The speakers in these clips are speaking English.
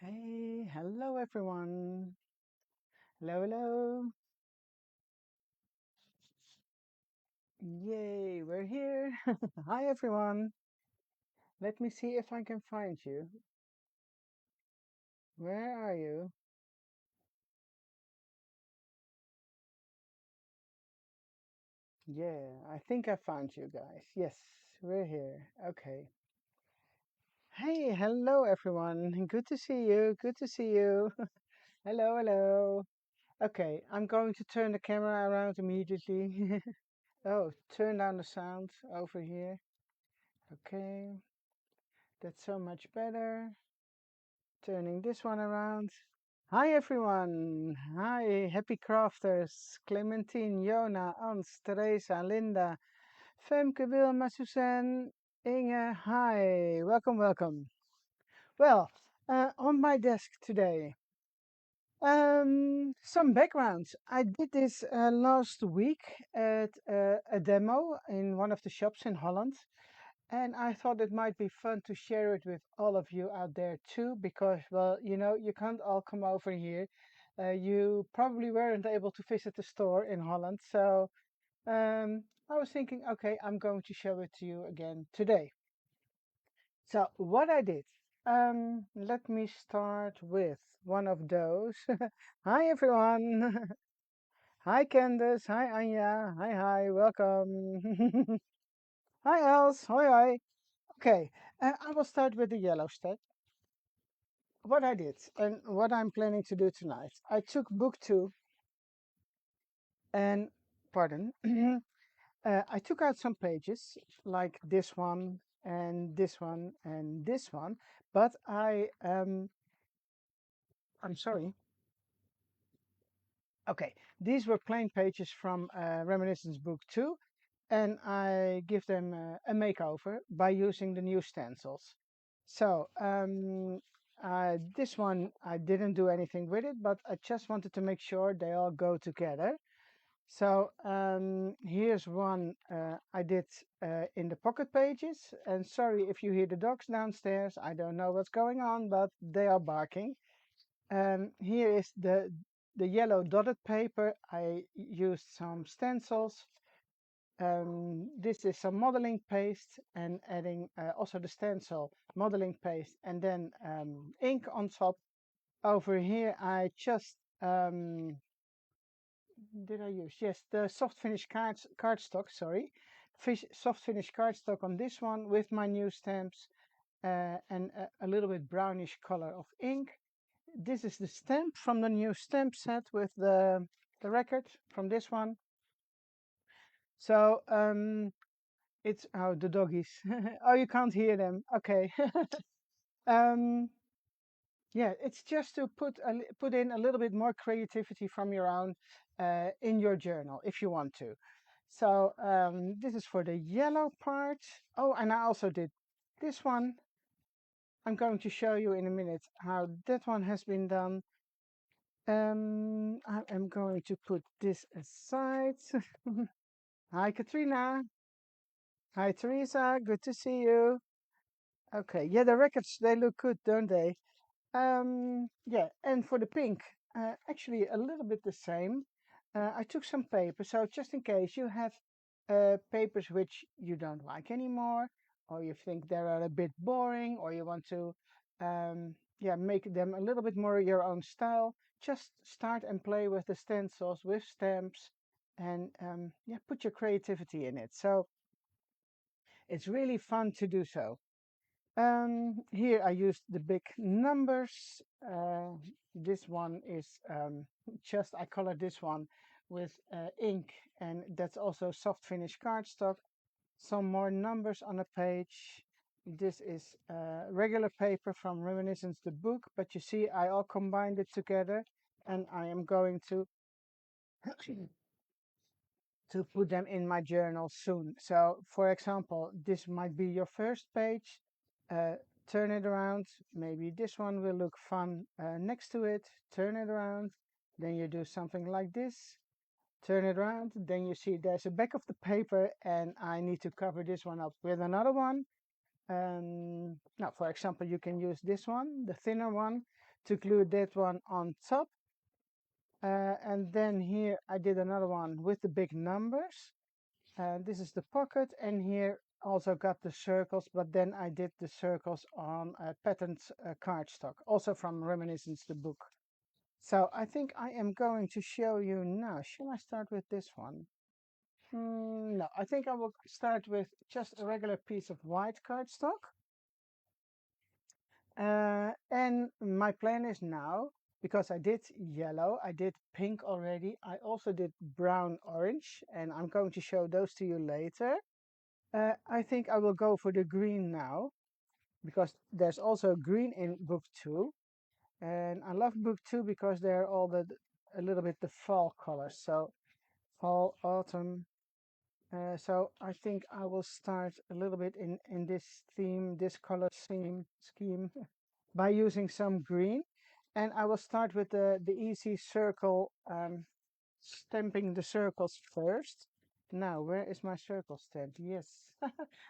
Hey, hello everyone. Hello, hello. Yay, we're here. Hi everyone. Let me see if I can find you. Where are you? Yeah, I think I found you guys. Yes, we're here. Okay. Hey, hello everyone. Good to see you. Good to see you. Hello, hello. Okay, I'm going to turn the camera around immediately. Oh, turn down the sound over here. Okay, that's so much better. Turning this one around. Hi everyone. Hi, happy crafters. Clementine, Jona, Ans, Teresa, Linda, Femke, Wilma, Suzanne, Inge. Hi, welcome, welcome. Well, on my desk today, some backgrounds. I did this last week at a demo in one of the shops in Holland. And I thought it might be fun to share it with all of you out there too, because, well, you can't all come over here. You probably weren't able to visit the store in Holland. So I was thinking, okay, I'm going to show it to you again today. So what I did, let me start with one of those. Hi, everyone. Hi, Candace. Hi, Anja. Hi, welcome. Hi, Els. Hoi, hoi. Okay, I will start with the yellow stack. What I did and what I'm planning to do tonight. I took book two and, pardon, I took out some pages like this one and this one and this one, but I'm sorry. Okay, these were plain pages from Reminiscence book two, and I give them a makeover by using the new stencils. So this one I didn't do anything with it, but I just wanted to make sure they all go together. So here's one I did in the pocket pages. And sorry if you hear the dogs downstairs. I don't know what's going on, but they are barking. Here is the yellow dotted paper. I used some stencils. This is some modeling paste and adding also the stencil modeling paste and then ink on top. Over here I just did I use? Yes, the soft finish cardstock, sorry. Soft finish cardstock on this one with my new stamps and a little bit brownish color of ink. This is the stamp from the new stamp set with the record from this one. So it's oh the doggies. Oh, you can't hear them. Okay. um, yeah, it's just to put in a little bit more creativity from your own in your journal if you want to. So this is for the yellow part. Oh, and I also did this one. I'm going to show you in a minute how that one has been done. I am going to put this aside. Hi, Katrina. Hi, Teresa. Good to see you. Okay, yeah, the records, they look good, don't they? Yeah, and for the pink, actually a little bit the same. I took some paper, so just in case you have papers which you don't like anymore, or you think they are a bit boring, or you want to, yeah, make them a little bit more your own style, just start and play with the stencils, with stamps, and yeah, put your creativity in it. So it's really fun to do so. Here I used the big numbers. This one is just, I colored this one with ink, and that's also soft finish cardstock. Some more numbers on a page. This is regular paper from Reminiscence the book, but you see I all combined it together, and I am going to put them in my journal soon. So, for example, this might be your first page. Uh, Turn it around. Maybe this one will look fun next to it. Turn it around. Then you do something like this. turn it around, then you see there's a back of the paper, and I need to cover this one up with another one. Now, for example, you can use this one, the thinner one, to glue that one on top. And then here I did another one with the big numbers. This is the pocket, and here also got the circles, but then I did the circles on patterned cardstock, also from Reminiscence, the book. So I think I am going to show you now. Shall I start with this one? No, I think I will start with just a regular piece of white cardstock. And my plan is now, because I did yellow, I did pink already, I also did brown orange, and I'm going to show those to you later. I think I will go for the green now, because there's also green in book 2. And I love book 2 because they're all a little bit the fall colors. So fall, autumn. So I think I will start a little bit in this theme, this color scheme by using some green. And I will start with the easy circle, stamping the circles first. Now, where is my circle stamp? Yes,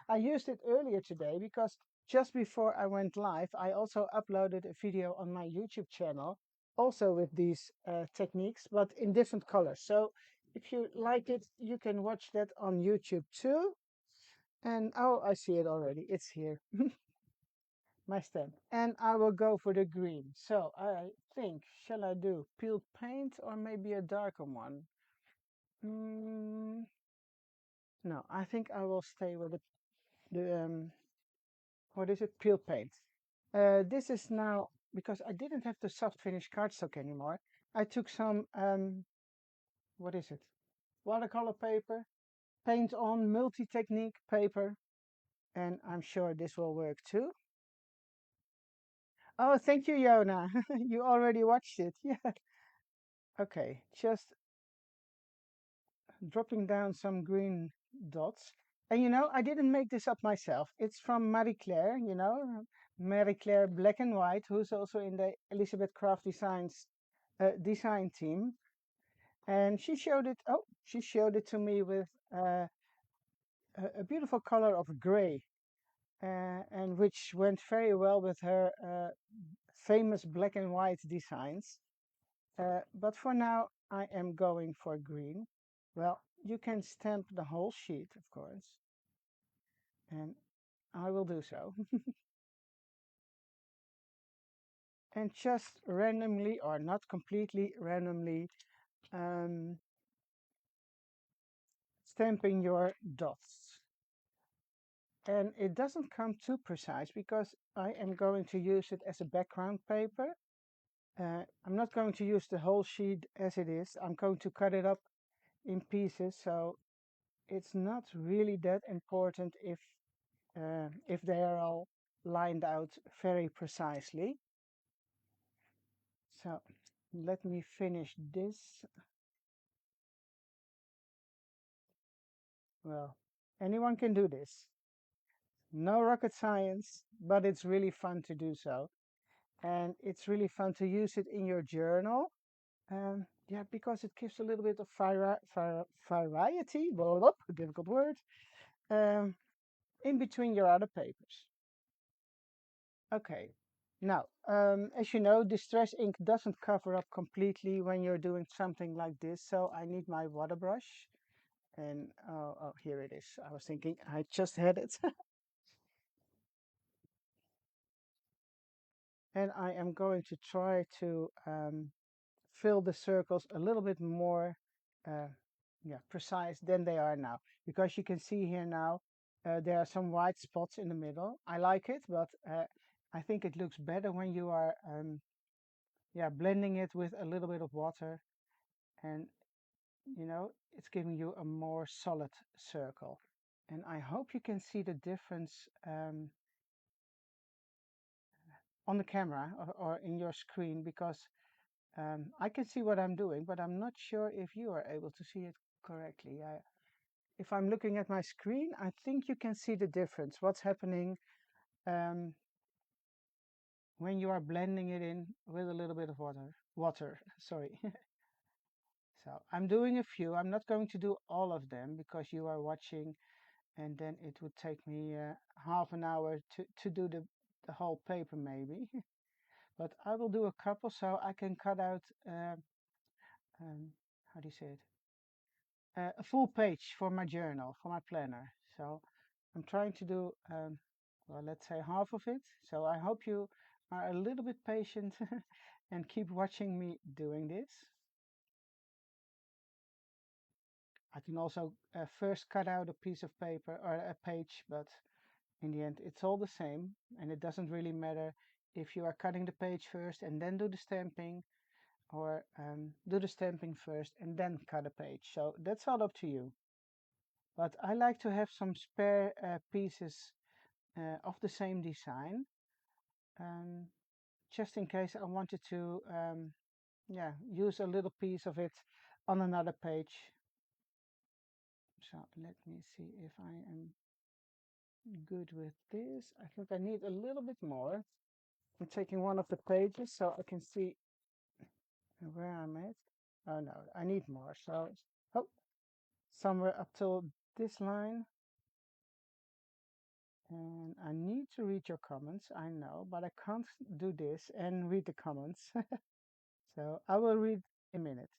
I used it earlier today because just before I went live, I also uploaded a video on my YouTube channel, also with these techniques, but in different colors. So if you like it, you can watch that on YouTube too. And oh, I see it already. It's here. My stamp. And I will go for the green. So I think, shall I do peel paint or maybe a darker one? No, I think I will stay with the what is it? Peel paint. This is now, because I didn't have the soft finish cardstock anymore, I took some, what is it? Watercolor paper, paint on multi-technique paper, and I'm sure this will work too. Oh, thank you, Yona. You already watched it. Yeah. Okay, just dropping down some green dots. And I didn't make this up myself. It's from Marie Claire, Marie Claire Black and White, who's also in the Elizabeth Craft Designs design team. And she showed it to me with a beautiful color of gray, and which went very well with her famous black and white designs. But for now, I am going for green. Well, you can stamp the whole sheet, of course, and I will do so. And just randomly, or not completely randomly, stamping your dots. And it doesn't come too precise because I am going to use it as a background paper. I'm not going to use the whole sheet as it is. I'm going to cut it up in pieces, so it's not really that important if they are all lined out very precisely. So let me finish this. Well, anyone can do this. No rocket science, but it's really fun to do so. And it's really fun to use it in your journal. Yeah, because it gives a little bit of variety, difficult word, in between your other papers. Okay, now, as you know, Distress ink doesn't cover up completely when you're doing something like this, so I need my water brush. And oh, here it is. I was thinking I just had it. And I am going to try to fill the circles a little bit more precise than they are now. Because you can see here now, there are some white spots in the middle. I like it, but I think it looks better when you are blending it with a little bit of water. And, it's giving you a more solid circle. And I hope you can see the difference on the camera or in your screen, because I can see what I'm doing, but I'm not sure if you are able to see it correctly. If I'm looking at my screen, I think you can see the difference, what's happening when you are blending it in with a little bit of water, sorry. So I'm doing a few. I'm not going to do all of them because you are watching, and then it would take me half an hour to do the whole paper maybe. But I will do a couple so I can cut out, um, how do you say it? A full page for my journal, for my planner. So I'm trying to do, well, let's say half of it. So I hope you are a little bit patient and keep watching me doing this. I can also first cut out a piece of paper or a page, but in the end, it's all the same. And it doesn't really matter if you are cutting the page first and then do the stamping, or do the stamping first and then cut a page. So that's all up to you. But I like to have some spare pieces of the same design, um, just in case I wanted to yeah, use a little piece of it on another page. So let me see if I am good with this. I think I need a little bit more. I'm taking one of the pages so I can see where I'm at. Oh no, I need more. So, oh, somewhere up till this line. And I need to read your comments, I know, but I can't do this and read the comments. So I will read in a minute.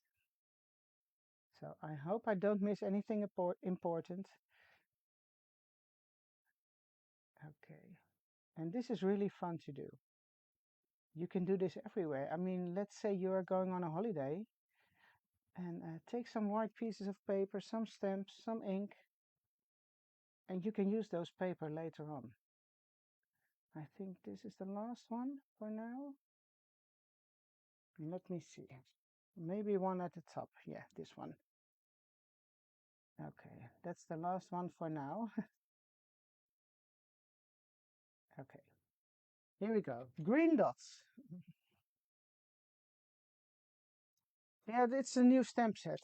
So I hope I don't miss anything important. Okay. And this is really fun to do. You can do this everywhere. I mean, let's say you are going on a holiday and take some white pieces of paper, some stamps, some ink, and you can use those paper later on. I think this is the last one for now. Let me see. Maybe one at the top. Yeah, this one. Okay, that's the last one for now. Okay, here we go. Green dots. Yeah, it's a new stamp set.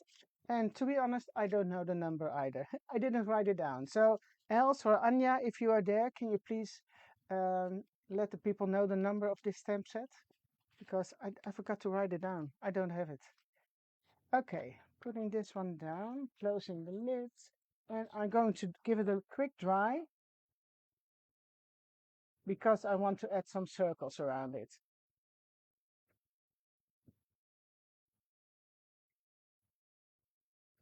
And to be honest, I don't know the number either. I didn't write it down. So Els or Anya, if you are there, can you please let the people know the number of this stamp set? Because I forgot to write it down. I don't have it. Okay, putting this one down, closing the lids, and I'm going to give it a quick dry because I want to add some circles around it.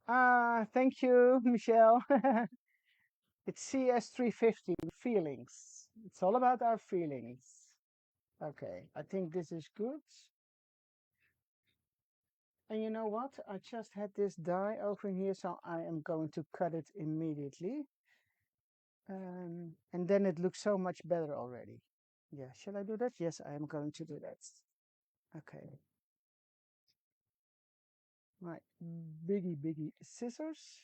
Ah, thank you, Michelle. It's CS350, feelings. It's all about our feelings. Okay, I think this is good. And you know what? I just had this die over here, so I am going to cut it immediately. And then it looks so much better already. Yeah, shall I do that? Yes, I am going to do that. Okay. My biggie scissors.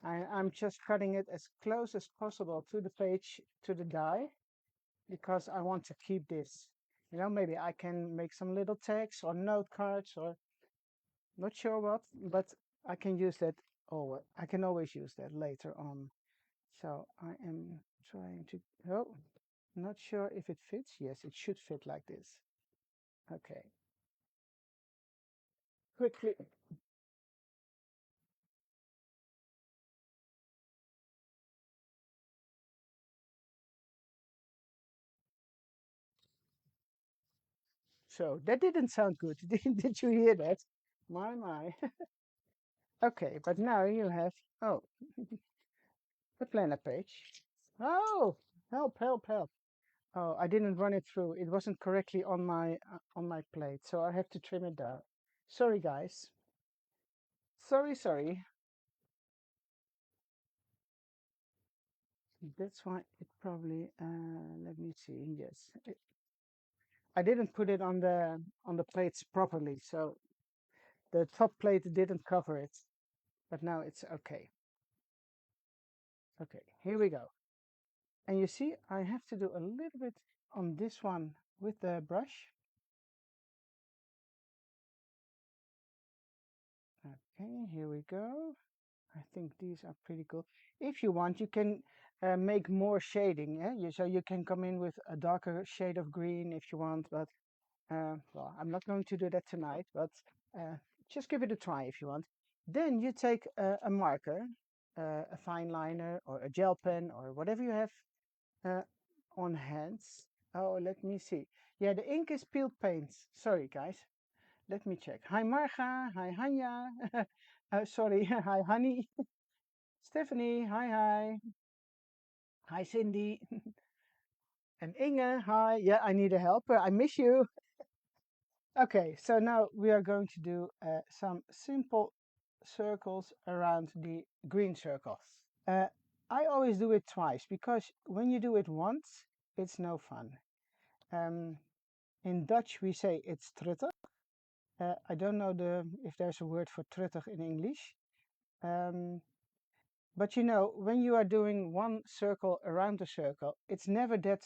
I'm just cutting it as close as possible to the page, to the die, because I want to keep this. You know, maybe I can make some little tags or note cards or not sure what, but I can use that. Oh, I can always use that later on. So I am trying to, oh, not sure if it fits. Yes, it should fit like this. Okay. Quickly. So that didn't sound good. Did you hear that? My. Okay, but now you have, oh, the planner page. Oh, help. Oh, I didn't run it through. It wasn't correctly on my plate, so I have to trim it down. Sorry, guys. Sorry. That's why it probably, let me see. Yes, I didn't put it on the plates properly, so the top plate didn't cover it. But now it's okay. Okay, here we go. And you see, I have to do a little bit on this one with the brush. Okay, here we go. I think these are pretty cool. If you want, you can make more shading. Yeah? So you can come in with a darker shade of green if you want. But well, I'm not going to do that tonight. But just give it a try if you want. Then you take a marker, a fine liner or a gel pen or whatever you have uh, on hands. Oh, let me see. Yeah, the ink is peeled paint. Sorry, guys. Let me check. Hi, Marga. Hi, Hanya. Sorry. Hi, Honey. Stephanie. Hi, hi. Hi, Cindy. And Inge. Hi. Yeah, I need a helper. I miss you. Okay, so now we are going to do some simple circles around the green circle. Uh, I always do it twice because when you do it once, it's no fun. Um, in Dutch, we say it's truttig. I don't know if there's a word for truttig in English. Um, but you know, when you are doing one circle around a circle, it's never that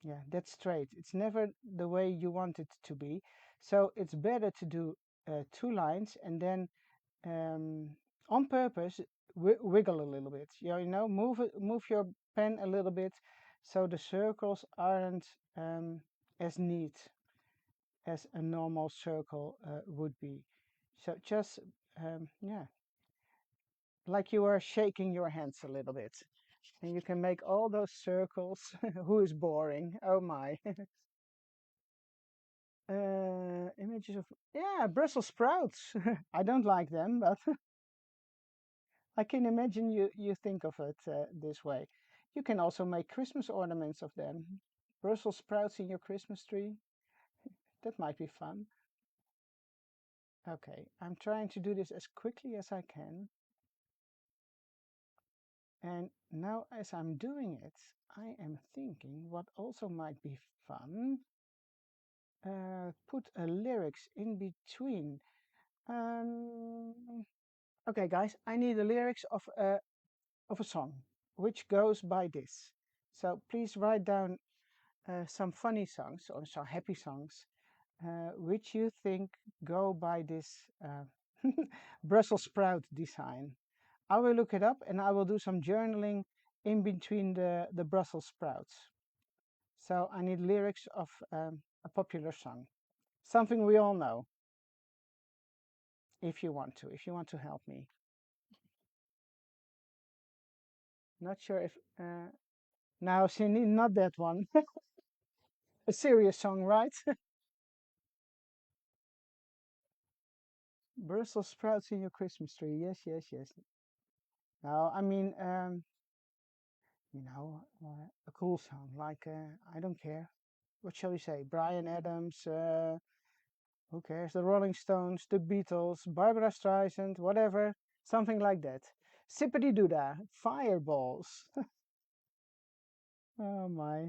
yeah, that's straight. It's never the way you want it to be. So it's better to do two lines and then um, on purpose wiggle a little bit. You know, move your pen a little bit so the circles aren't as neat as a normal circle would be. So just yeah, like you are shaking your hands a little bit. And you can make all those circles. Who is boring? Oh my. Images of, yeah, Brussels sprouts. I don't like them, but I can imagine you think of it this way. You can also make Christmas ornaments of them. Brussels sprouts in your Christmas tree. That might be fun. Okay, I'm trying to do this as quickly as I can. And now as I'm doing it, I am thinking what also might be fun. Put a lyrics in between. Um, okay, guys, I need the lyrics of a song, which goes by this. So please write down some funny songs or some happy songs, which you think go by this Brussels sprout design. I will look it up and I will do some journaling in between the Brussels sprouts. So I need lyrics of a popular song, something we all know, if you want to help me. Not sure if, now Cindy, not that one. A serious song, right? Brussels sprouts in your Christmas tree. Yes, yes, yes. No, I mean, you know, a cool song like I don't care. What shall we say? Brian Adams. Who cares? The Rolling Stones, the Beatles, Barbara Streisand, whatever. Something like that. Sippity doodah. Fireballs. Oh my.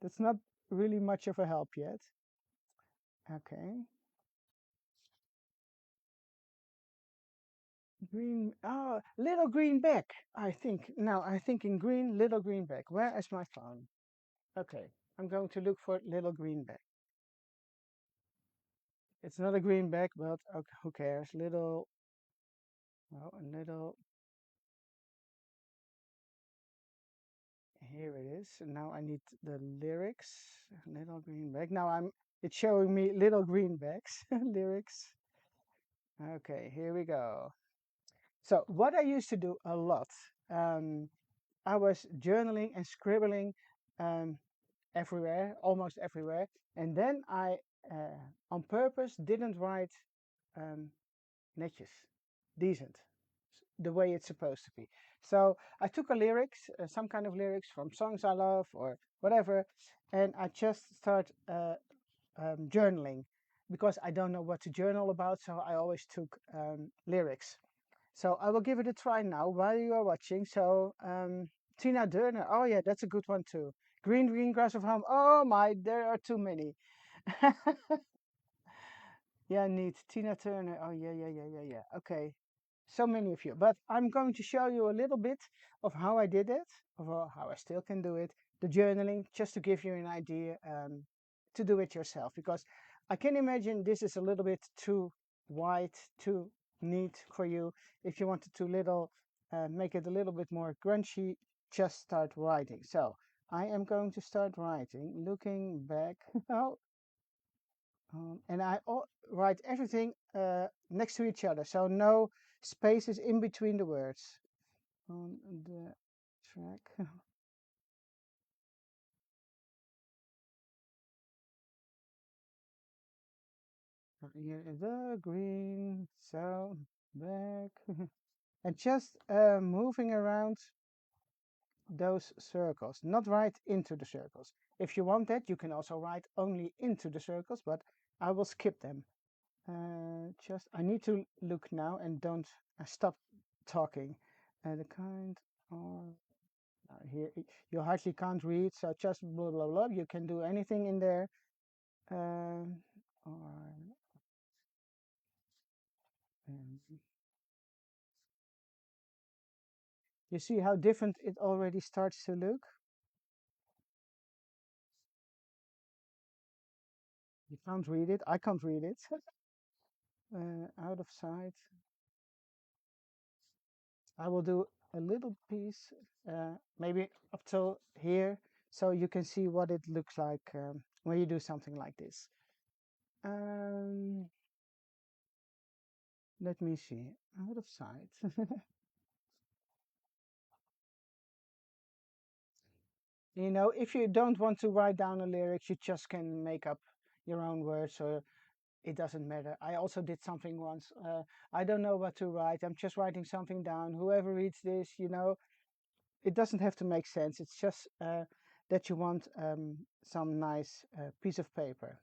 That's not really much of a help yet. Okay. Green, oh, little green bag. I think, now I think in green, little green bag. Where is my phone? Okay, I'm going to look for little green bag. It's not a green bag, but okay, who cares? Little, oh, a little, here it is. Now I need the lyrics. Little green bag. Now it's showing me little green bags, lyrics. Okay, here we go. So what I used to do a lot, um, I was journaling and scribbling um, everywhere, almost everywhere. And then I, on purpose, didn't write um, netjes, decent, the way it's supposed to be. So I took a lyrics, some kind of lyrics from songs I love or whatever, and I just start journaling because I don't know what to journal about. So I always took lyrics. So I will give it a try now while you are watching. So Tina Turner, oh yeah, that's a good one too. Green Green Grass of Home. Oh my, there are too many. Yeah, neat. Tina Turner. Oh yeah, yeah, yeah, yeah, yeah. Okay, so many of you. But I'm going to show you a little bit of how I did it, of how I still can do it. The journaling, just to give you an idea to do it yourself, because I can imagine this is a little bit too white, too neat for you. If you wanted to make it a little bit more grungy, just start writing. So I am going to start writing, looking back. Oh, And I write everything next to each other, so no spaces in between the words. On the track. Here is the green, so back. And just moving around those circles, not right into the circles. If you want that, you can also write only into the circles, but I will skip them. Just, I need to look now and don't stop talking. The kind or here you hardly can't read, so just blah blah blah. You can do anything in there. Or um, you see how different it already starts to look? You can't read it. I can't read it. Out of sight. I will do a little piece, maybe up till here, so you can see what it looks like when you do something like this. Um, Let me see. Out of sight. You know, if you don't want to write down a lyrics, you just can make up your own words, or it doesn't matter. I also did something once. I don't know what to write. I'm just writing something down. Whoever reads this, you know, it doesn't have to make sense. It's just that you want some nice piece of paper.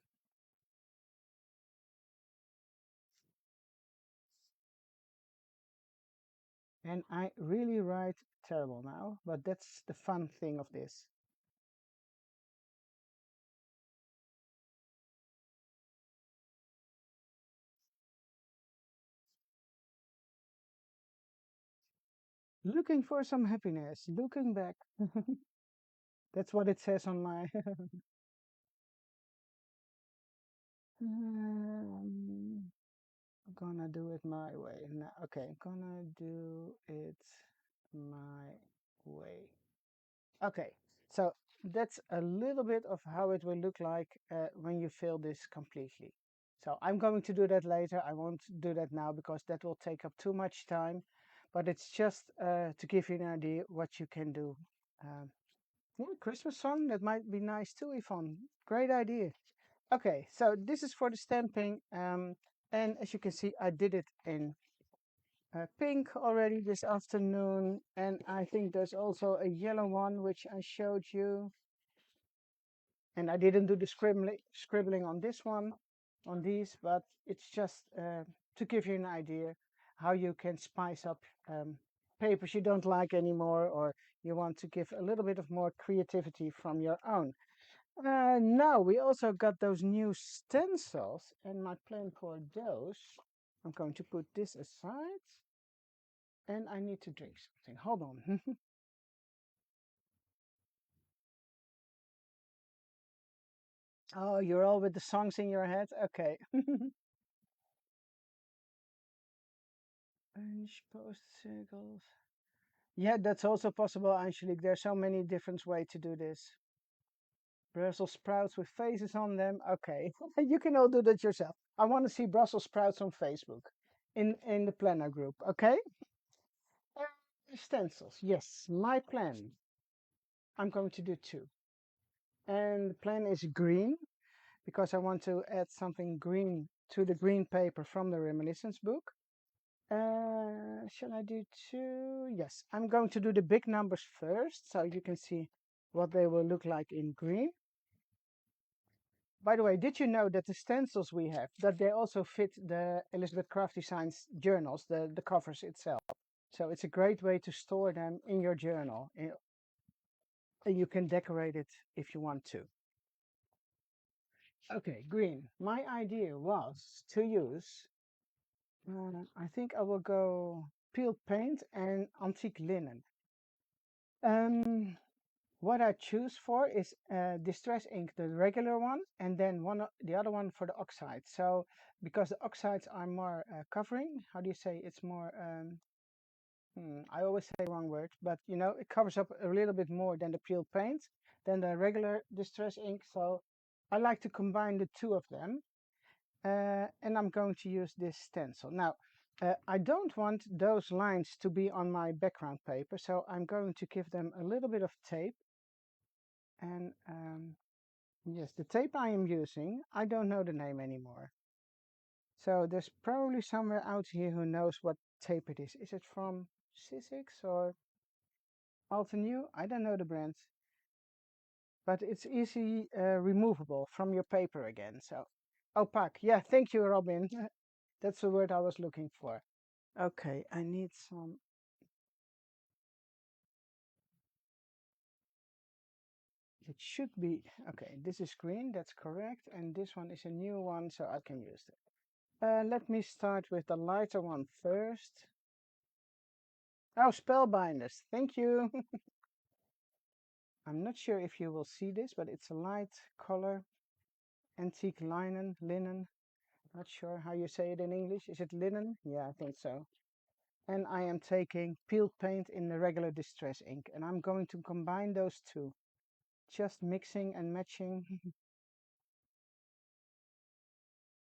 And I really write terrible now, but that's the fun thing of this. Looking for some happiness, looking back. That's what it says on my. um, Gonna do it my way. No, okay, gonna do it my way. Okay, so that's a little bit of how it will look like when you fill this completely. So I'm going to do that later. I won't do that now because that will take up too much time. But it's just to give you an idea what you can do. Um, yeah, Christmas song, that might be nice too, Yvonne. Great idea. Okay, so this is for the stamping. And as you can see, I did it in pink already this afternoon. And I think there's also a yellow one, which I showed you. And I didn't do the scribbling on this one, on these, but it's just to give you an idea how you can spice up papers you don't like anymore, or you want to give a little bit of more creativity from your own. Now we also got those new stencils, and my plan for those, I'm going to put this aside, and I need to drink something. Hold on. Oh, you're all with the songs in your head? Okay. Bench post circles. Yeah, that's also possible, Angelique. There's so many different ways to do this. Brussels sprouts with faces on them. Okay, you can all do that yourself. I want to see Brussels sprouts on Facebook in the planner group. Okay. Stencils. Yes, my plan. I'm going to do two, and the plan is green because I want to add something green to the green paper from the reminiscence book. Shall I do two? Yes, I'm going to do the big numbers first so you can see what they will look like in green. By the way, did you know that the stencils we have, that they also fit the Elizabeth Craft Designs journals, the covers itself. So it's a great way to store them in your journal. And you can decorate it if you want to. Okay, green. My idea was to use, I think I will go peeled paint and antique linen. Um, what I choose for is distress ink, the regular one, and then the other one for the oxide. So because the oxides are more covering, how do you say? It's more. I always say the wrong word, but you know it covers up a little bit more than the peeled paint, than the regular distress ink. So I like to combine the two of them. and I'm going to use this stencil. Now, I don't want those lines to be on my background paper, so I'm going to give them a little bit of tape. And yes, the tape I am using, I don't know the name anymore. So there's probably somewhere out here who knows what tape it is. Is it from Sizzix or Altenew? I don't know the brand. But it's easy removable from your paper again. So opaque. Yeah, thank you, Robin. That's the word I was looking for. Okay, I need some. It should be okay. This is green, that's correct, and this one is a new one, so I can use it. Let me start with the lighter one first. Oh, spellbinders, thank you. I'm not sure if you will see this, but it's a light color, antique linen. Not sure how you say it in English. Is it linen? Yeah, I think so. And I am taking peeled paint in the regular distress ink, and I'm going to combine those two, just mixing and matching,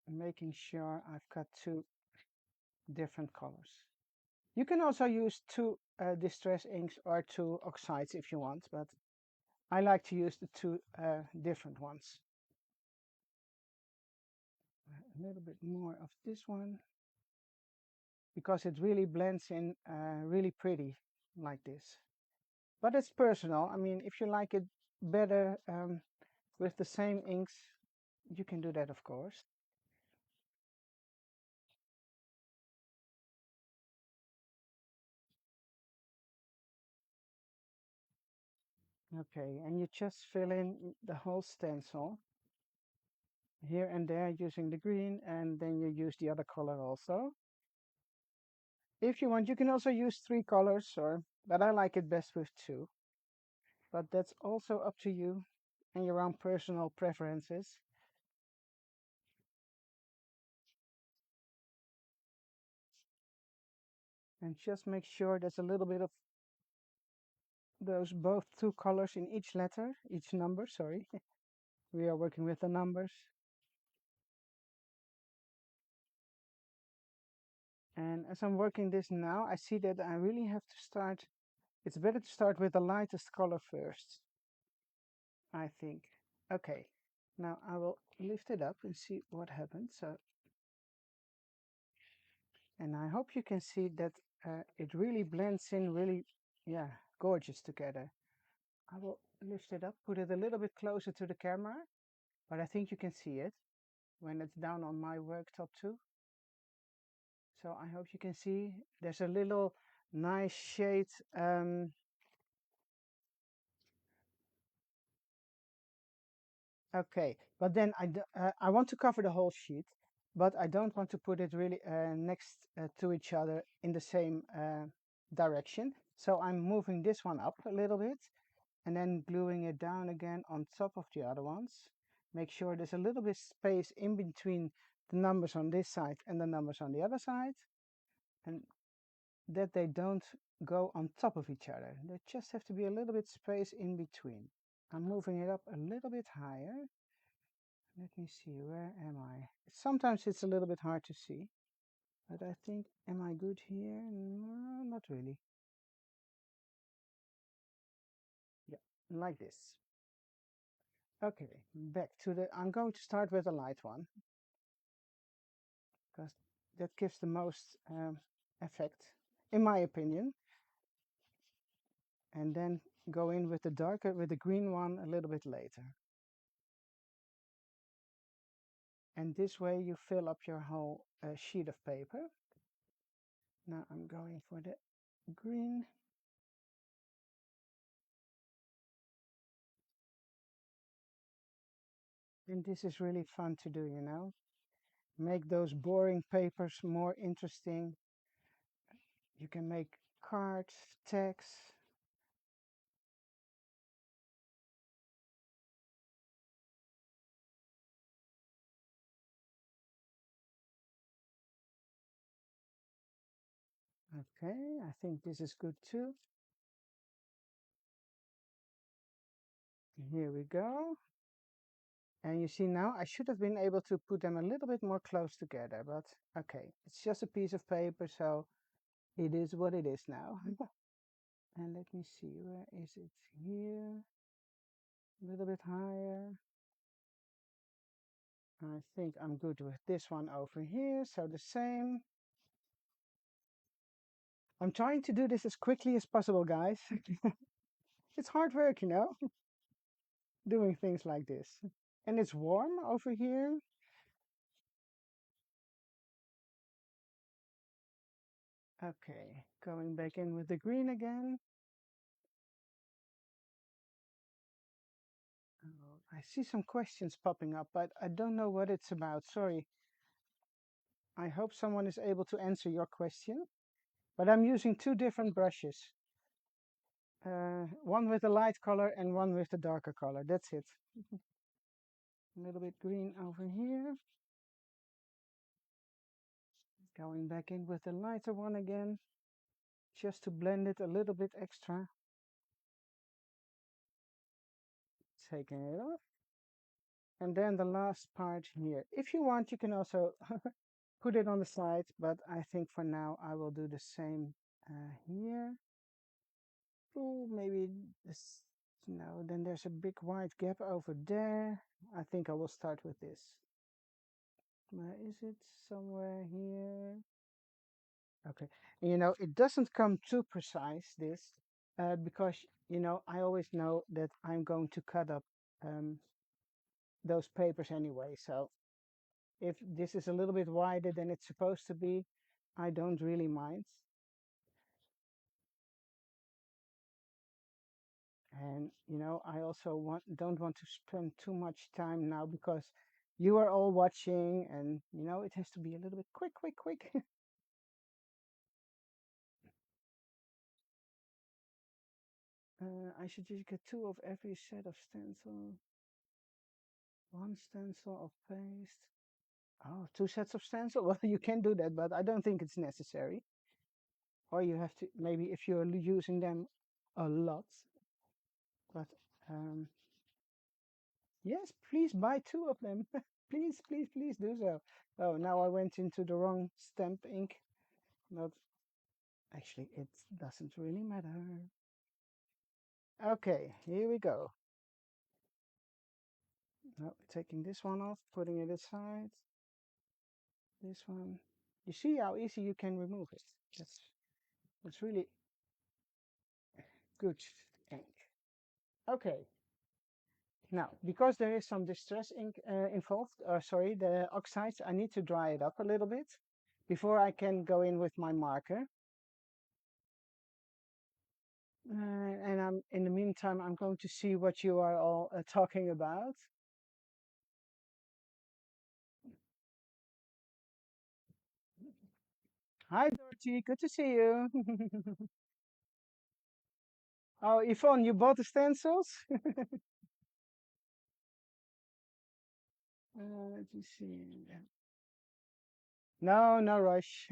making sure I've got two different colors. You can also use two distress inks or two oxides if you want, but I like to use the two different ones. A little bit more of this one, because it really blends in really pretty like this. But it's personal. I mean, if you like it better with the same inks, you can do that, of course. Okay, and you just fill in the whole stencil here and there using the green, and then you use the other color also. If you want, you can also use three colors, but I like it best with two. But that's also up to you and your own personal preferences. And just make sure there's a little bit of those both two colors in each letter, each number, sorry. We are working with the numbers. And as I'm working this now, I see that I really have to start. It's better to start with the lightest color first, I think. Okay, now I will lift it up and see what happens. So, and I hope you can see that it really blends in really, yeah, gorgeous together. I will lift it up, put it a little bit closer to the camera, but I think you can see it when it's down on my worktop too. So I hope you can see there's a little nice shade. Okay, but then I want to cover the whole sheet, but I don't want to put it really next to each other in the same direction. So I'm moving this one up a little bit and then gluing it down again on top of the other ones. Make sure there's a little bit space in between the numbers on this side and the numbers on the other side, and that they don't go on top of each other. There just have to be a little bit space in between. I'm moving it up a little bit higher. Let me see, where am I? Sometimes it's a little bit hard to see, but I think, am I good here? No, not really. Yeah, like this. Okay, back to I'm going to start with the light one, because that gives the most effect, in my opinion. And then go in with the darker, with the green one a little bit later. And this way you fill up your whole sheet of paper. Now I'm going for the green. And this is really fun to do, you know. Make those boring papers more interesting. You can make cards, tags. Okay, I think this is good too. Here we go. And you see now, I should have been able to put them a little bit more close together, but okay, it's just a piece of paper, so it is what it is now. And let me see, where is it? Here, a little bit higher. I think I'm good with this one over here, so the same. I'm trying to do this as quickly as possible, guys. It's hard work, you know, doing things like this. And it's warm over here. Okay, going back in with the green again. Oh, I see some questions popping up, but I don't know what it's about. Sorry. I hope someone is able to answer your question. But I'm using two different brushes. One with a light color and one with a darker color. That's it. A little bit green over here. Going back in with the lighter one again, just to blend it a little bit extra. Taking it off. And then the last part here. If you want, you can also put it on the side, but I think for now I will do the same here. Oh, maybe this, no, then there's a big white gap over there. I think I will start with this. Where is it? Somewhere here. Okay, and, you know, it doesn't come too precise, this, because, you know, I always know that I'm going to cut up those papers anyway, so if this is a little bit wider than it's supposed to be, I don't really mind. And you know, I also don't want to spend too much time now because you are all watching, and you know, it has to be a little bit quick, quick, quick. I should just get two of every set of stencil. One stencil of paste. Oh, two sets of stencil? Well, you can do that, but I don't think it's necessary. Or you have to, maybe if you're using them a lot. But yes, please buy two of them. Please, please, please do so. Oh, now I went into the wrong stamp ink. Not actually, it doesn't really matter. Okay, here we go. Now taking this one off, putting it aside. This one. You see how easy you can remove it. That's really good ink. Okay. Now, because there is some distress ink involved, sorry, the oxides, I need to dry it up a little bit before I can go in with my marker. And in the meantime, I'm going to see what you are all talking about. Hi, Dorothy. Good to see you. Oh, Yvonne, you bought the stencils? Let me see. No, no rush.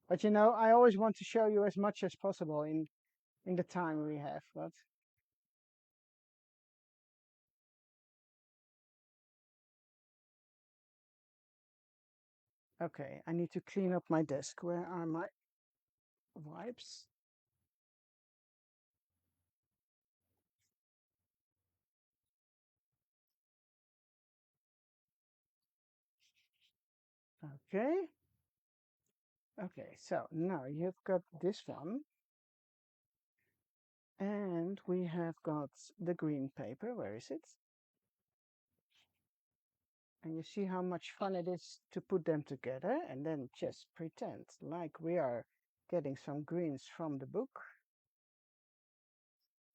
But you know, I always want to show you as much as possible in the time we have. But okay, I need to clean up my desk. Where are my wipes? Okay. Okay, so now you've got this one. And we have got the green paper. Where is it? And you see how much fun it is to put them together and then just pretend like we are getting some greens from the book.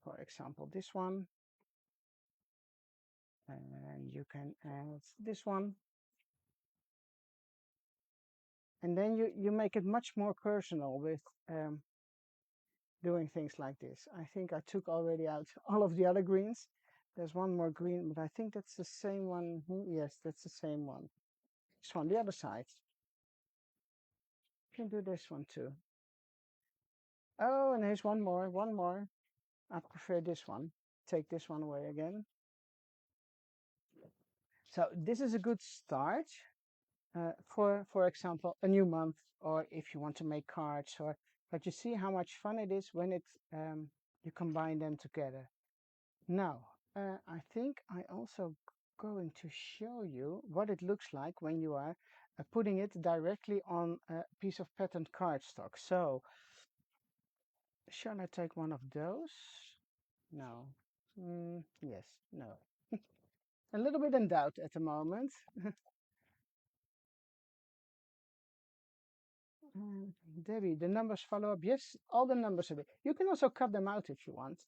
For example, this one. And you can add this one. And then you make it much more personal with doing things like this. I think I took already out all of the other greens. There's one more green, but I think that's the same one. Yes, that's the same one. This one, the other side. You can do this one too. Oh, and here's one more, one more. I prefer this one. Take this one away again. So this is a good start for example, a new month, or if you want to make cards, or but you see how much fun it is when it you combine them together. Now, I think I also going to show you what it looks like when you are putting it directly on a piece of patterned cardstock. So, shall I take one of those? No. Yes, no. A little bit in doubt at the moment. Uh, Debbie, the numbers follow up. Yes, all the numbers are there. You can also cut them out if you want.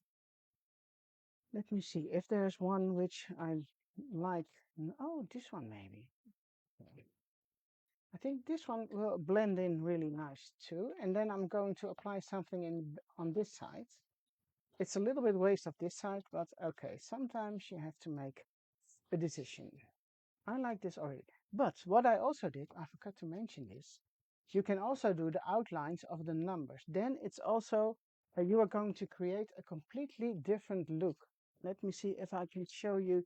Let me see if there's one which I like. Oh, this one maybe. I think this one will blend in really nice too. And then I'm going to apply something in on this side. It's a little bit waste of this side, but okay. Sometimes you have to make a decision. I like this already. But what I also did, I forgot to mention this, you can also do the outlines of the numbers. Then it's also, you are going to create a completely different look. Let me see if I can show you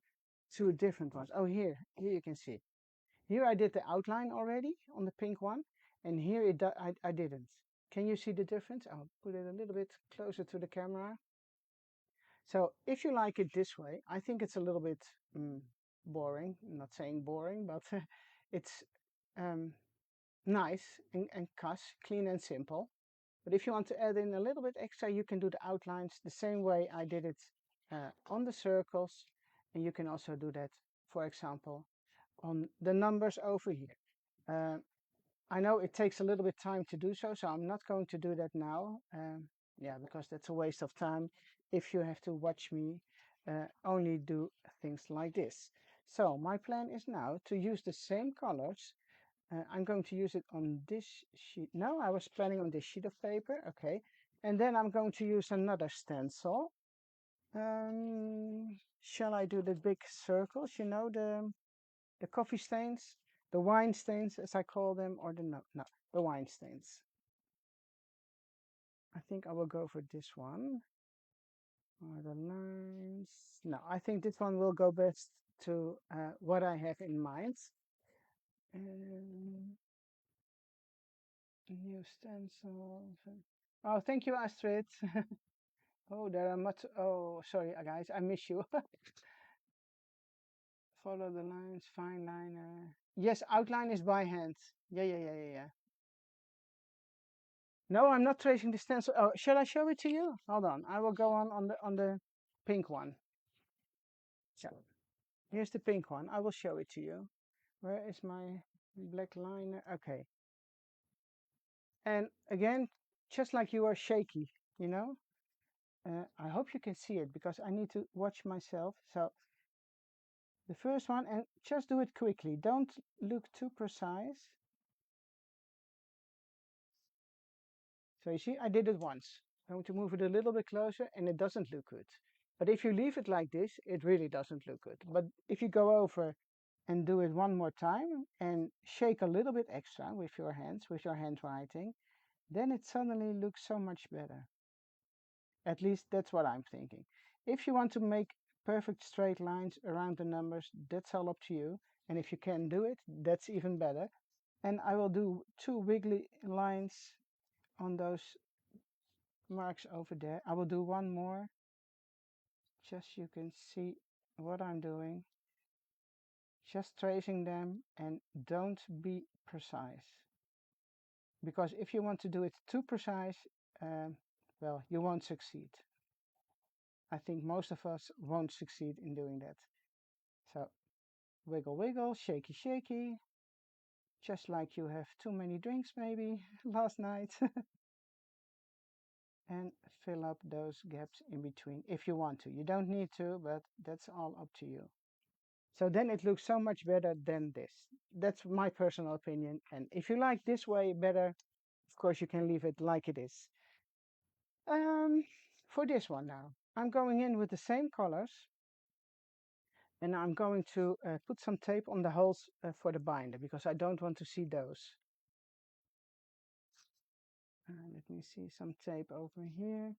two different ones. Oh, here you can see. Here I did the outline already on the pink one, and here I didn't. Can you see the difference? I'll put it a little bit closer to the camera. So if you like it this way, I think it's a little bit boring. I'm not saying boring, but it's um, nice and clean and simple. But if you want to add in a little bit extra, you can do the outlines the same way I did it on the circles. And you can also do that, for example, on the numbers over here. Uh, I know it takes a little bit time to do so, so I'm not going to do that now. Yeah, because that's a waste of time if you have to watch me only do things like this. So my plan is now to use the same colors. I'm going to use it on this sheet. No, I was planning on this sheet of paper. Okay. And then I'm going to use another stencil. Shall I do the big circles? You know, the coffee stains, the wine stains, as I call them, or the wine stains. I think I will go for this one. Or the lines. No, I think this one will go best to what I have in mind. New stencils. Oh, thank you, Astrid. Oh, there are much. Oh, sorry, guys, I miss you. Follow the lines, fine liner. Yes, outline is by hand. Yeah. No, I'm not tracing the stencil. Oh, shall I show it to you? Hold on. I will go on the pink one. So here's the pink one. I will show it to you. Where is my black liner? Okay. And again, just like you are shaky, you know. I hope you can see it because I need to watch myself. So the first one, and just do it quickly. Don't look too precise. So you see, I did it once. I'm going to move it a little bit closer and it doesn't look good. But if you leave it like this, it really doesn't look good. But if you go over and do it one more time and shake a little bit extra with your hands, with your handwriting, then it suddenly looks so much better. At least that's what I'm thinking. If you want to make perfect straight lines around the numbers, that's all up to you. And if you can do it, that's even better. And I will do two wiggly lines on those marks over there. I will do one more, just so you can see what I'm doing. Just tracing them and don't be precise. Because if you want to do it too precise, well, you won't succeed. I think most of us won't succeed in doing that. So wiggle, wiggle, shaky, shaky. Just like you have too many drinks maybe last night. And fill up those gaps in between if you want to. You don't need to, but that's all up to you. So then it looks so much better than this. That's my personal opinion. And if you like this way better, of course you can leave it like it is. For this one now, I'm going in with the same colors. And I'm going to put some tape on the holes for the binder because I don't want to see those. Let me see some tape over here.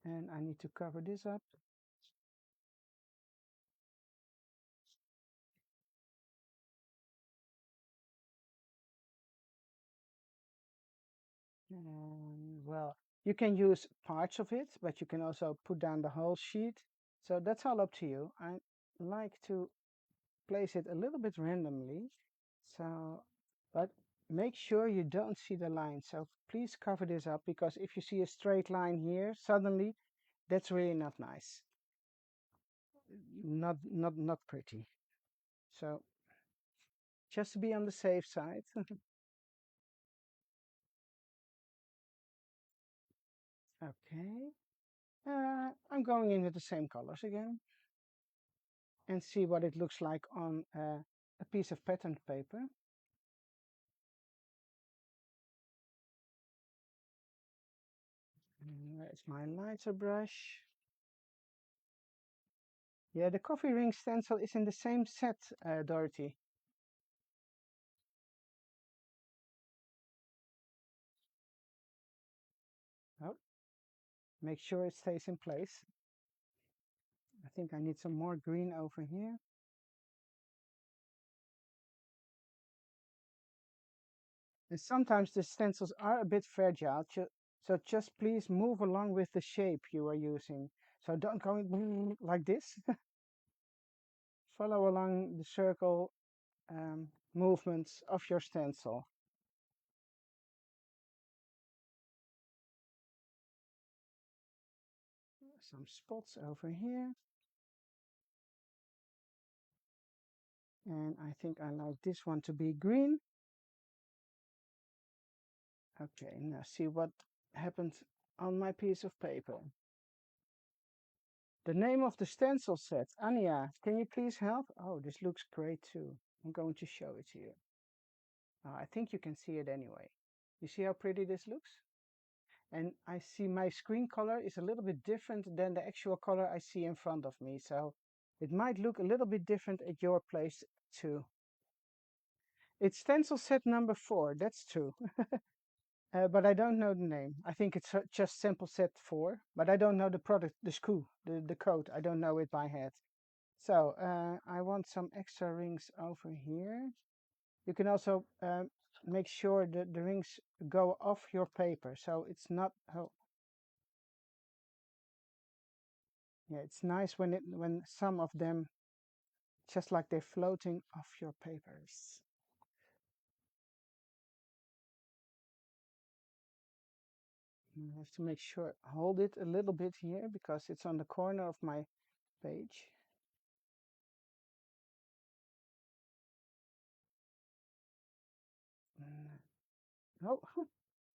And I need to cover this up. And well, you can use parts of it, but you can also put down the whole sheet. So that's all up to you. I like to place it a little bit randomly. So, but make sure you don't see the line. So please cover this up, because if you see a straight line here, suddenly that's really not nice. Not pretty. So just to be on the safe side. Okay. I'm going in with the same colors again and see what it looks like on a piece of patterned paper. And where's my lighter brush? Yeah, the coffee ring stencil is in the same set, Dorothy. Oh, make sure it stays in place. I think I need some more green over here. And sometimes the stencils are a bit fragile, so just please move along with the shape you are using. So don't go like this. Follow along the circle movements of your stencil. Some spots over here. And I think I like this one to be green. Okay, now see what happened on my piece of paper. The name of the stencil set. Anya, can you please help? Oh, this looks great too. I'm going to show it to you. I think you can see it anyway. You see how pretty this looks? And I see my screen color is a little bit different than the actual color I see in front of me. So it might look a little bit different at your place too. It's stencil set number 4, that's true. But I don't know the name. I think it's just sample set 4, but I don't know the product, the SKU, the code. I don't know it by head. So I want some extra rings over here. You can also make sure that the rings go off your paper, so it's not. Oh, yeah, it's nice when some of them just like they're floating off your papers. You have to make sure, hold it a little bit here because it's on the corner of my page. Oh,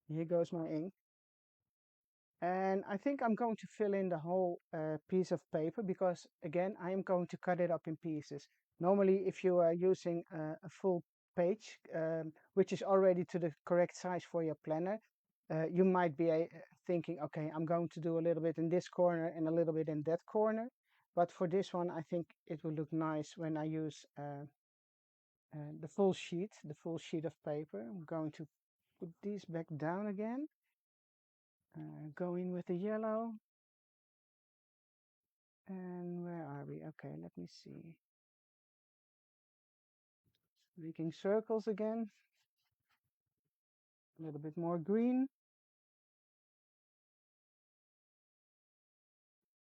here goes my ink. And I think I'm going to fill in the whole piece of paper because again, I am going to cut it up in pieces. Normally, if you are using a full page, which is already to the correct size for your planner, you might be thinking, okay, I'm going to do a little bit in this corner and a little bit in that corner. But for this one, I think it will look nice when I use the full sheet of paper. I'm going to put these back down again. Go in with the yellow. And where are we? Okay, let me see. Making circles again. A little bit more green.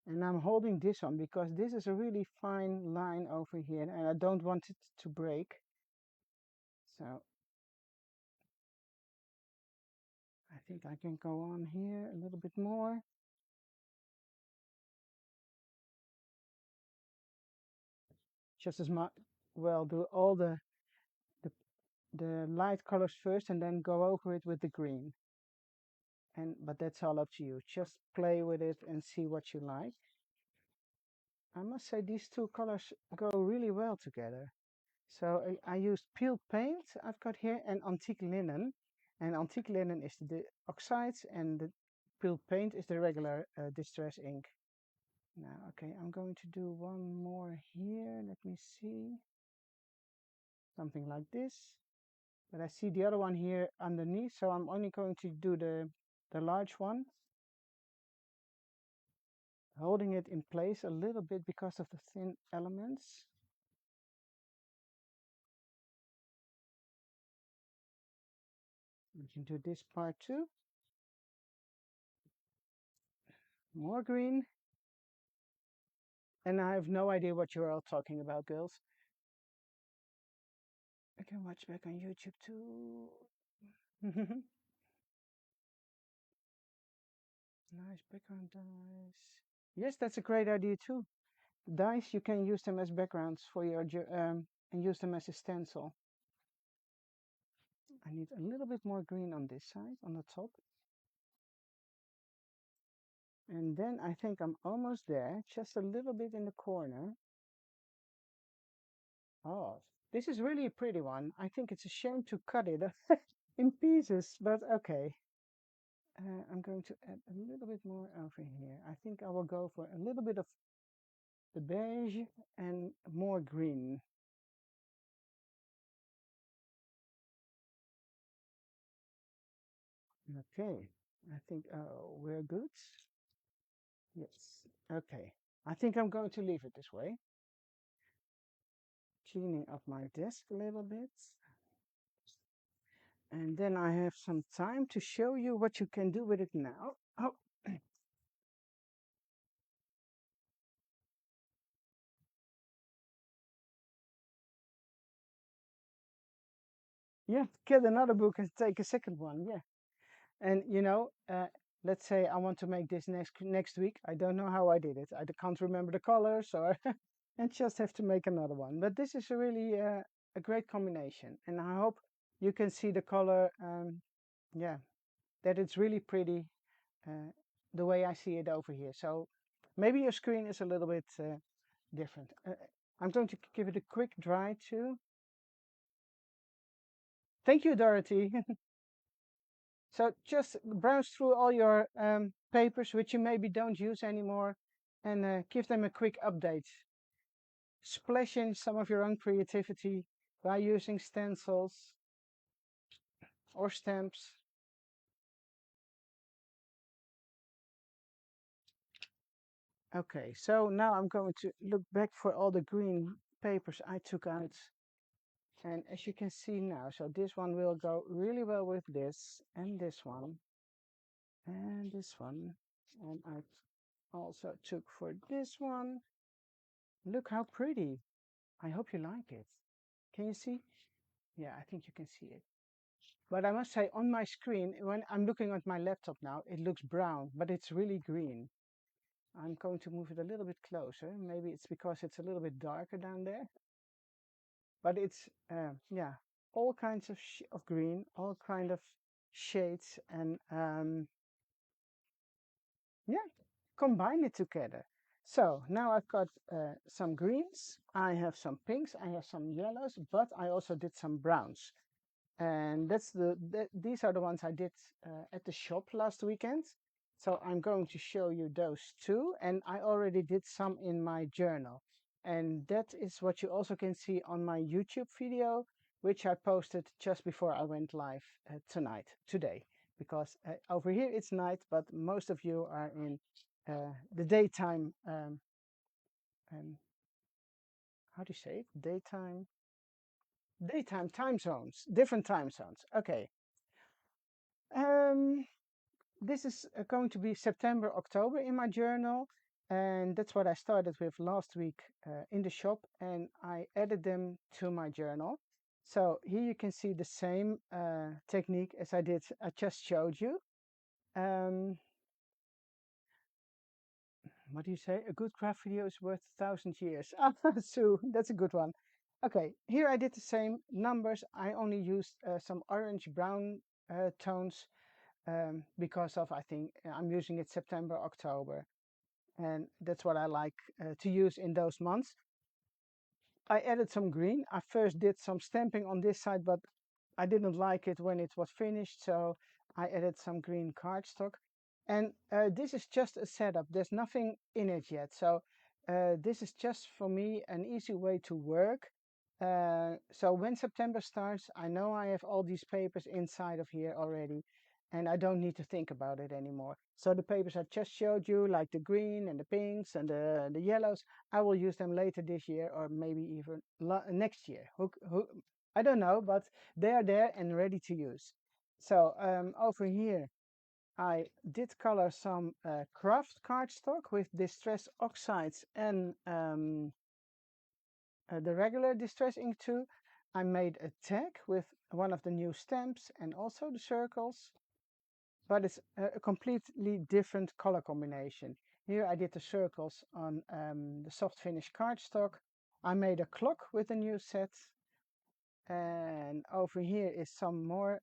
And I'm holding this on because this is a really fine line over here and I don't want it to break. So I think I can go on here a little bit more. Just as much, well, do all the, the light colors first and then go over it with the green. But that's all up to you. Just play with it and see what you like. I must say these two colors go really well together. So I used peeled paint I've got here and antique linen. And antique linen is the oxides and the peeled paint is the regular distress ink. Now, okay, I'm going to do one more here. Let me see. Something like this. But I see the other one here underneath, so I'm only going to do the large one. Holding it in place a little bit because of the thin elements. We can do this part too. more green. And I have no idea what you're all talking about, girls. I can watch back on YouTube too. Nice background dice. Yes, that's a great idea too. Dice, you can use them as backgrounds for your and use them as a stencil. I need a little bit more green on this side, on the top. And then I think I'm almost there, just a little bit in the corner. Oh, this is really a pretty one. I think it's a shame to cut it in pieces, but okay. I'm going to add a little bit more over here. I think I will go for a little bit of the beige and more green. Okay, I think we're good. Yes, okay. I think I'm going to leave it this way. Cleaning up my desk a little bit. And then I have some time to show you what you can do with it now. Oh, yeah, get another book and take a second one. Yeah. And let's say I want to make this next week. I don't know how I did it. I can't remember the color, so I just have to make another one. But this is really a great combination, and I hope you can see the color. Yeah, that it's really pretty the way I see it over here. So maybe your screen is a little bit different. I'm going to give it a quick dry too. Thank you, Dorothy. So just browse through all your papers which you maybe don't use anymore and give them a quick update. Splash in some of your own creativity by using stencils or stamps. Okay, so now I'm going to look back for all the green papers I took out. And as you can see now, so this one will go really well with this and this one and this one. And I also took for this one. Look how pretty. I hope you like it. Can you see? Yeah, I think you can see it. But I must say, on my screen, when I'm looking at my laptop now, it looks brown, but it's really green. I'm going to move it a little bit closer. Maybe it's because it's a little bit darker down there. But it's, yeah, all kinds of green, all kind of shades, and yeah, combine it together. So now I've got some greens, I have some pinks, I have some yellows, but I also did some browns. And these are the ones I did at the shop last weekend. So I'm going to show you those too. And I already did some in my journal. And that is what you also can see on my YouTube video, which I posted just before I went live today. Because over here it's night, but most of you are in the daytime, how do you say it? Daytime time zones, different time zones. Okay. Um, this is going to be September, October in my journal. And that's what I started with last week in the shop. And I added them to my journal. So here you can see the same technique as I just showed you. Um, what do you say? A good craft video is worth 1,000 years. Ah, Sue, that's a good one. Okay, here I did the same numbers. I only used some orange brown tones because of, I think, I'm using it September, October. And that's what I like to use in those months. I added some green. I first did some stamping on this side, but I didn't like it when it was finished, so I added some green cardstock. And this is just a setup. There's nothing in it yet. So this is just for me an easy way to work. So when September starts, I know I have all these papers inside of here already, and I don't need to think about it anymore. So the papers I just showed you, like the green and the pinks and the yellows, I will use them later this year or maybe even next year. I don't know, but they are there and ready to use. So over here, I did color some craft cardstock with distress oxides and the regular distress ink too. I made a tag with one of the new stamps and also the circles, but it's a completely different color combination. Here I did the circles on the soft finish cardstock. I made a clock with a new set, and over here is some more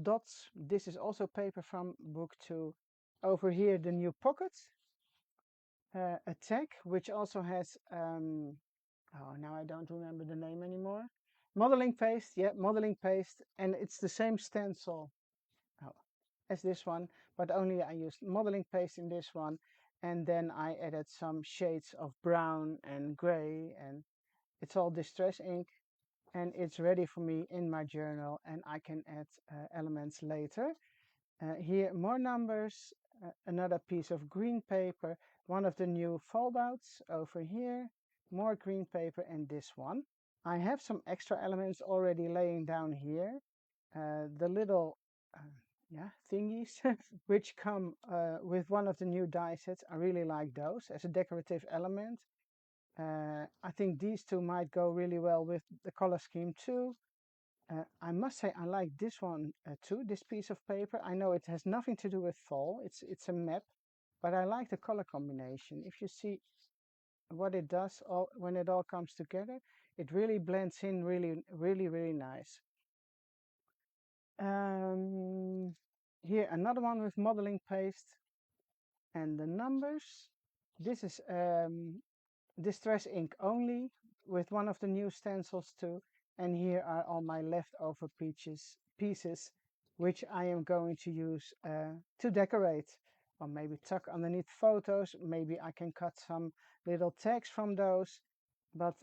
dots. This is also paper from book 2. Over here the new pocket, a tag which also has oh, now I don't remember the name anymore. Modeling paste, yeah, modeling paste, and it's the same stencil as this one, but only I used modeling paste in this one, and then I added some shades of brown and gray, and it's all distress ink, and it's ready for me in my journal, and I can add elements later. Here more numbers, another piece of green paper, one of the new foldouts over here, more green paper, and this one. I have some extra elements already laying down here. The little yeah, thingies which come with one of the new die sets. I really like those as a decorative element. I think these two might go really well with the color scheme too. I must say I like this one too, this piece of paper. I know it has nothing to do with fall, it's a map, but I like the color combination. If you see what it does when it all comes together, it really blends in really nice. Here another one with modeling paste and the numbers. This is distress ink only with one of the new stencils too. And here are all my leftover pieces which I am going to use to decorate, or maybe tuck underneath photos. Maybe I can cut some little tags from those, but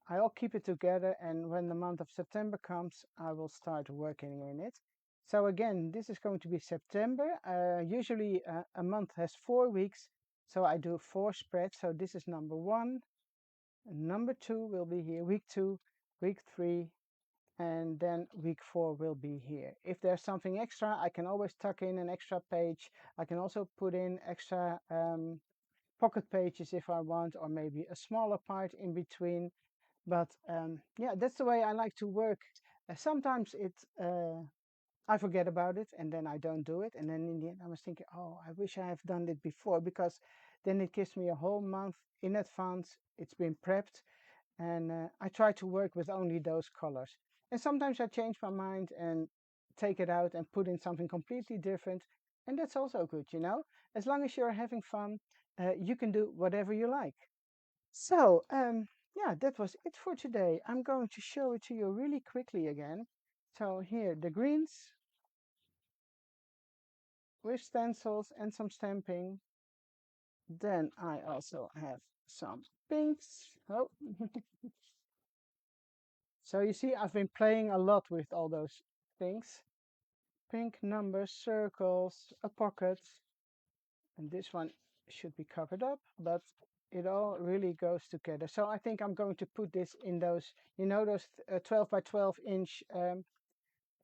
I'll keep it together, and when the month of September comes, I will start working in it. So again, this is going to be September. Usually a month has 4 weeks, so I do 4 spreads. So this is number 1. Number 2 will be here, week 2, week 3, and then week 4 will be here. If there's something extra, I can always tuck in an extra page. I can also put in extra pocket pages if I want, or maybe a smaller part in between. But yeah, that's the way I like to work. Sometimes I forget about it and then I don't do it. And then in the end, I was thinking, oh, I wish I have done it before, because then it gives me a whole month in advance. It's been prepped, and I try to work with only those colors. And sometimes I change my mind and take it out and put in something completely different. And that's also good, you know? As long as you're having fun, you can do whatever you like. So, yeah, that was it for today. I'm going to show it to you really quickly again. So here, the greens with stencils and some stamping. Then I also have some pinks. Oh, so you see, I've been playing a lot with all those things. Pink numbers, circles, a pocket. And this one should be covered up, but it all really goes together. So I think I'm going to put this in those, you know, those 12 by 12 inch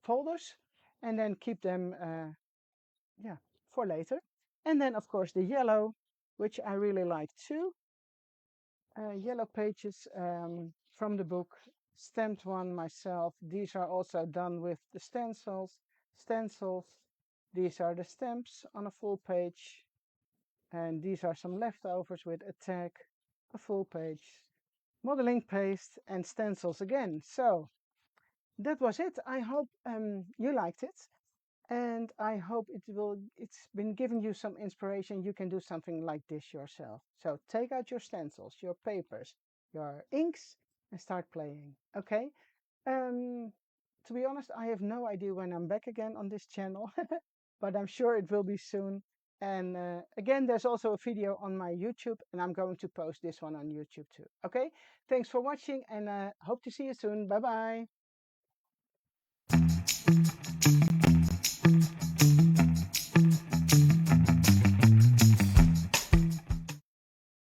folders, and then keep them, yeah, for later. And then of course the yellow, which I really like too. Yellow pages from the book, stamped one myself. These are also done with the stencils. These are the stamps on a full page. And these are some leftovers with a tag, a full page, modeling paste, and stencils again. So that was it. I hope you liked it. And I hope it's been giving you some inspiration. You can do something like this yourself. So take out your stencils, your papers, your inks, and start playing. Okay? To be honest, I have no idea when I'm back again on this channel, but I'm sure it will be soon. And again, there's also a video on my YouTube, and I'm going to post this one on YouTube too. Okay? Thanks for watching, and hope to see you soon. Bye bye.